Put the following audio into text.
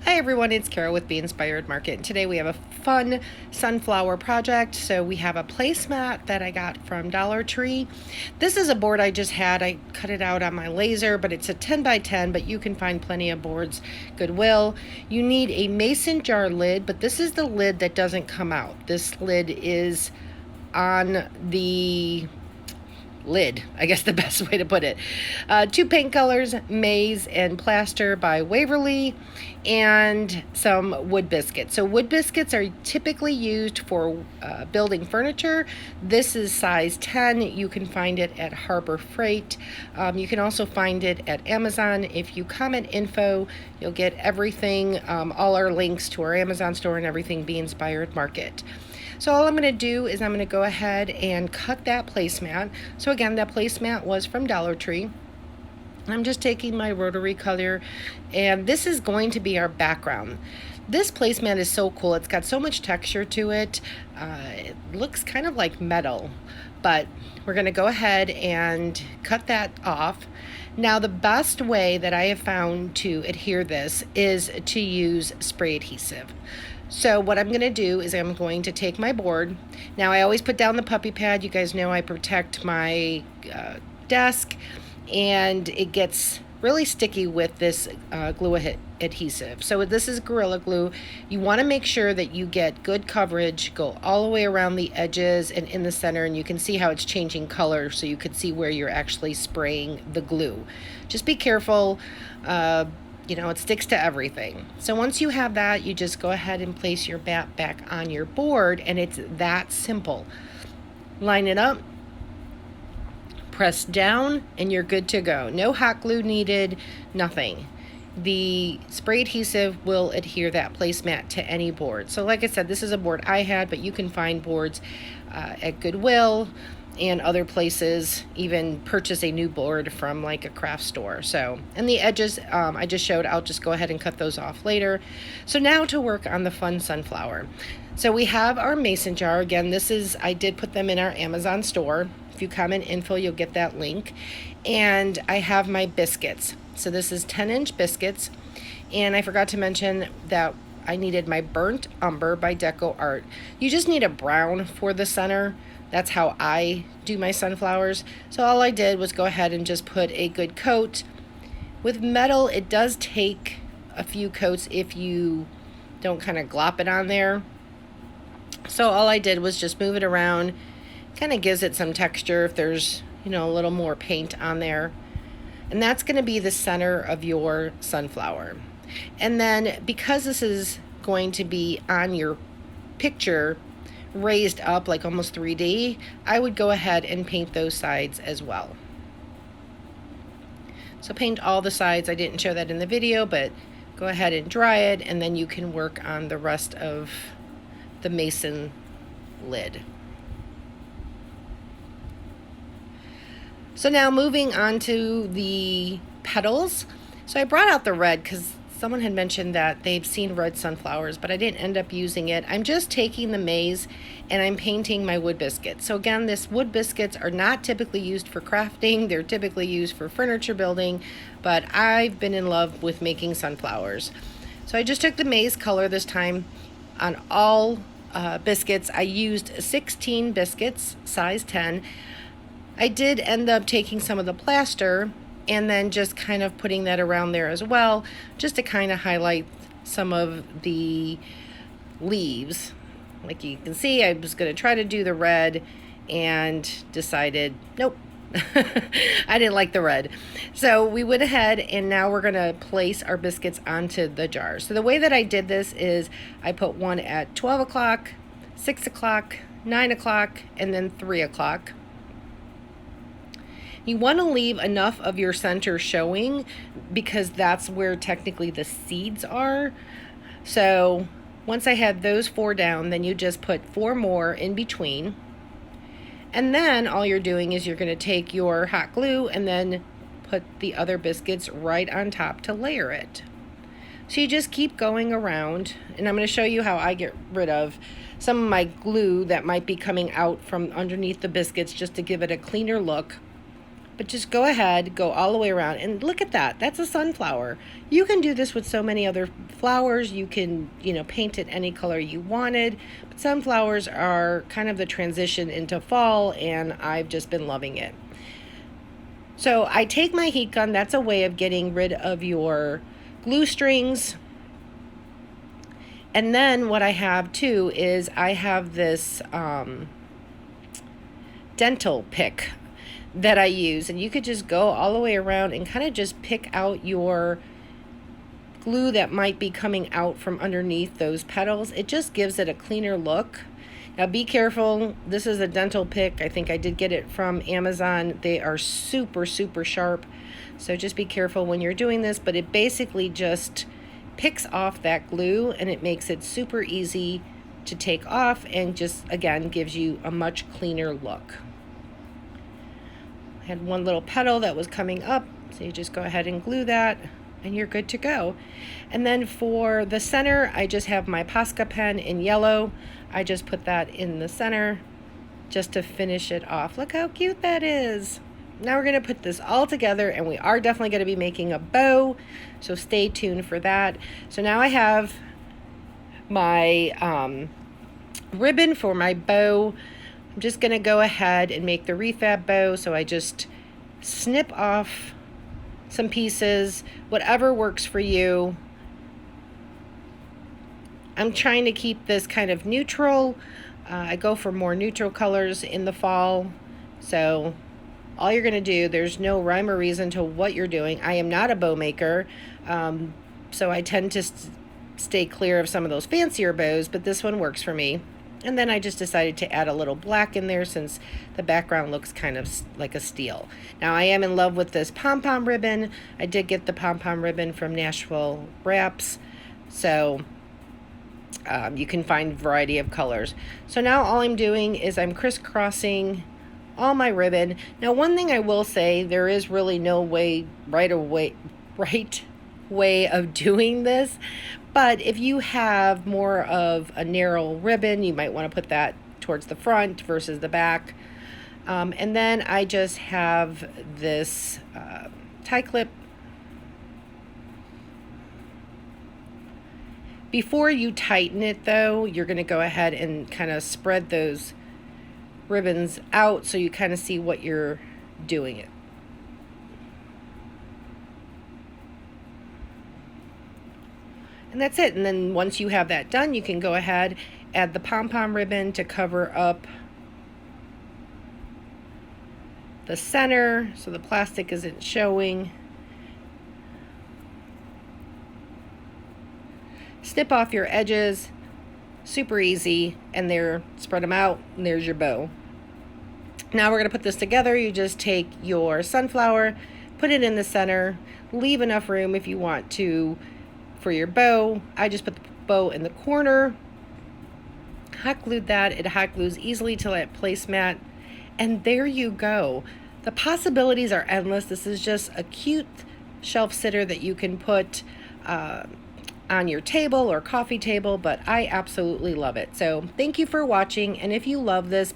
Hi everyone, it's Carol with Be Inspired Market. And today we have a fun sunflower project. So we have a placemat that I got from Dollar Tree. This is a board I just had. I cut it out on my laser, but it's a 10 by 10, but you can find plenty of boards Goodwill. You need a mason jar lid, but this is the lid that doesn't come out. This lid is on the lid, I guess the best way to put it. Two paint colors, maize and plaster by Waverly, and some wood biscuits. So wood biscuits are typically used for building furniture. This is size 10. You can find it at Harbor Freight. You can also find it at Amazon. If you comment info, you'll get everything, all our links to our Amazon store and everything Be Inspired Market. So all I'm going to do is I'm going to go ahead and cut that placemat. So again, that placemat was from Dollar Tree. I'm just taking my rotary cutter, and this is going to be our background. This placemat is so cool. It's got so much texture to it. It looks kind of like metal, but we're going to go ahead and cut that off. Now, the best way that I have found to adhere this is to use spray adhesive. So what I'm going to do is I'm going to take my board. Now, I always put down the puppy pad. You guys know I protect my desk, and it gets really sticky with this glue adhesive. So this is Gorilla Glue. You want to make sure that you get good coverage, go all the way around the edges and in the center, and you can see how it's changing color, so you can see where you're actually spraying the glue. Just be careful. You know, it sticks to everything. So once you have that, you just go ahead and place your bat back on your board, and it's that simple. Line it up, press down, and you're good to go. No hot glue needed, nothing. The spray adhesive will adhere that placemat to any board. So like I said, this is a board I had, but you can find boards at Goodwill and other places. Even purchase a new board from like a craft store. So, and the edges I just showed, I'll just go ahead and cut those off later. So now to work on the fun sunflower. So we have our mason jar. Again, this is, I did put them in our Amazon store. If you comment info, you'll get that link. And I have my biscuits. So this is 10-inch biscuits. And I forgot to mention that I needed my burnt umber by Decor. You just need a brown for the center. That's how I do my sunflowers. So all I did was go ahead and just put a good coat. With metal, it does take a few coats if you don't kind of glop it on there. So all I did was just move it around. Kind of gives it some texture if there's, you know, a little more paint on there. And that's going to be the center of your sunflower. And then because this is going to be on your picture, raised up like almost 3D, I would go ahead and paint those sides as well. So paint all the sides. I didn't show that in the video, but go ahead and dry it, and then you can work on the rest of the mason lid. So now moving on to the petals. So I brought out the red because someone had mentioned that they've seen red sunflowers, but I didn't end up using it. I'm just taking the maize and I'm painting my wood biscuits. So again, this wood biscuits are not typically used for crafting. They're typically used for furniture building, but I've been in love with making sunflowers. So I just took the maize color this time on all biscuits. I used 16 biscuits, size 10. I did end up taking some of the plaster and then just kind of putting that around there as well, just to kind of highlight some of the leaves. Like you can see, I was going to try to do the red and decided, nope, I didn't like the red. So we went ahead and now we're going to place our biscuits onto the jar. So the way that I did this is I put one at 12 o'clock, 6 o'clock, 9 o'clock, and then 3 o'clock. You want to leave enough of your center showing because that's where technically the seeds are. So once I had those 4 down, then you just put 4 more in between. And then all you're doing is you're going to take your hot glue and then put the other biscuits right on top to layer it. So you just keep going around, and I'm going to show you how I get rid of some of my glue that might be coming out from underneath the biscuits just to give it a cleaner look. But just go ahead, go all the way around, and look at that. That's a sunflower. You can do this with so many other flowers, you can, paint it any color you wanted. But sunflowers are kind of the transition into fall, and I've just been loving it. So I take my heat gun. That's a way of getting rid of your glue strings. And then what I have too is I have this dental pick that I use, and you could just go all the way around and kind of just pick out your glue that might be coming out from underneath those petals. It just gives it a cleaner look. Now be careful, this is a dental pick. I think I did get it from Amazon. They are super, super sharp, so just be careful when you're doing this, but it basically just picks off that glue and it makes it super easy to take off, and just again gives you a much cleaner look. I had one little petal that was coming up, so you just go ahead and glue that and you're good to go. And then for the center, I just have my Posca pen in yellow. I just put that in the center just to finish it off. Look how cute that is. Now we're going to put this all together, and we are definitely going to be making a bow, so stay tuned for that. So now I have my ribbon for my bow. I'm just going to go ahead and make the refab bow, so I just snip off some pieces, whatever works for you. I'm trying to keep this kind of neutral. I go for more neutral colors in the fall, so all you're going to do, there's no rhyme or reason to what you're doing. I am not a bow maker, so I tend to stay clear of some of those fancier bows, but this one works for me. And then I just decided to add a little black in there since the background looks kind of like a steel. Now I am in love with this pom-pom ribbon. I did get the pom-pom ribbon from Nashville Wraps, so you can find a variety of colors. So now all I'm doing is I'm crisscrossing all my ribbon. Now one thing I will say, there is really no right way of doing this, but if you have more of a narrow ribbon, you might want to put that towards the front versus the back. And then I just have this tie clip. Before you tighten it though, you're going to go ahead and kind of spread those ribbons out so you kind of see what you're doing it. And that's it. And then once you have that done, you can go ahead, add the pom-pom ribbon to cover up the center so the plastic isn't showing. Snip off your edges, super easy, and there, spread them out, and there's your bow. Now we're going to put this together. You just take your sunflower, put it in the center, leave enough room if you want to for your bow. I just put the bow in the corner, hot glued that. It hot glues easily to that placemat, and there you go. The possibilities are endless. This is just a cute shelf sitter that you can put on your table or coffee table, but I absolutely love it. So thank you for watching, and if you love this,